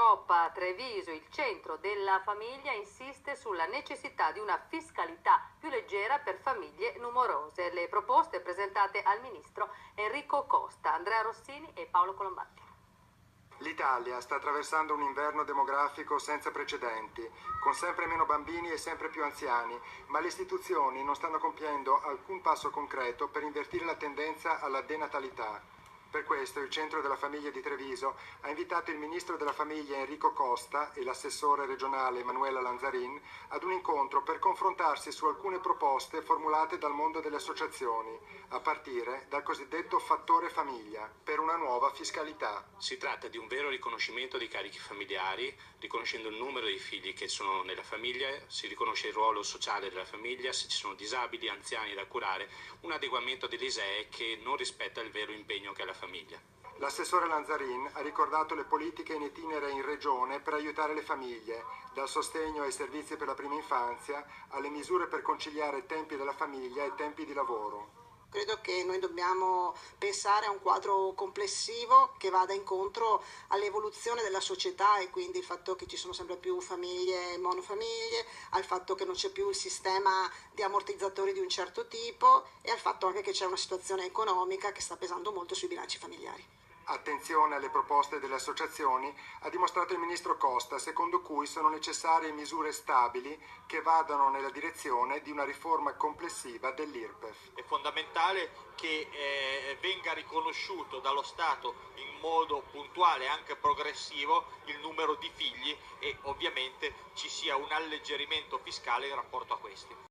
Coop Treviso, il centro della famiglia, insiste sulla necessità di una fiscalità più leggera per famiglie numerose. Le proposte presentate al ministro Enrico Costa, Andrea Rossini e Paolo Colombatti. L'Italia sta attraversando un inverno demografico senza precedenti, con sempre meno bambini e sempre più anziani, ma le istituzioni non stanno compiendo alcun passo concreto per invertire la tendenza alla denatalità. Per questo il Centro della Famiglia di Treviso ha invitato il Ministro della Famiglia Enrico Costa e l'assessore regionale Emanuela Lanzarin ad un incontro per confrontarsi su alcune proposte formulate dal mondo delle associazioni, a partire dal cosiddetto fattore famiglia, per una nuova fiscalità. Si tratta di un vero riconoscimento dei carichi familiari, riconoscendo il numero dei figli che sono nella famiglia, si riconosce il ruolo sociale della famiglia, se ci sono disabili, anziani da curare, un adeguamento dell'ISEE che non rispetta il vero impegno che ha la famiglia. L'assessore Lanzarin ha ricordato le politiche in itinere in regione per aiutare le famiglie, dal sostegno ai servizi per la prima infanzia alle misure per conciliare tempi della famiglia e tempi di lavoro. Credo che noi dobbiamo pensare a un quadro complessivo che vada incontro all'evoluzione della società e quindi il fatto che ci sono sempre più famiglie e monofamiglie, al fatto che non c'è più il sistema di ammortizzatori di un certo tipo e al fatto anche che c'è una situazione economica che sta pesando molto sui bilanci familiari. Attenzione alle proposte delle associazioni ha dimostrato il ministro Costa, secondo cui sono necessarie misure stabili che vadano nella direzione di una riforma complessiva dell'IRPEF. È fondamentale che venga riconosciuto dallo Stato in modo puntuale e anche progressivo il numero di figli e ovviamente ci sia un alleggerimento fiscale in rapporto a questi.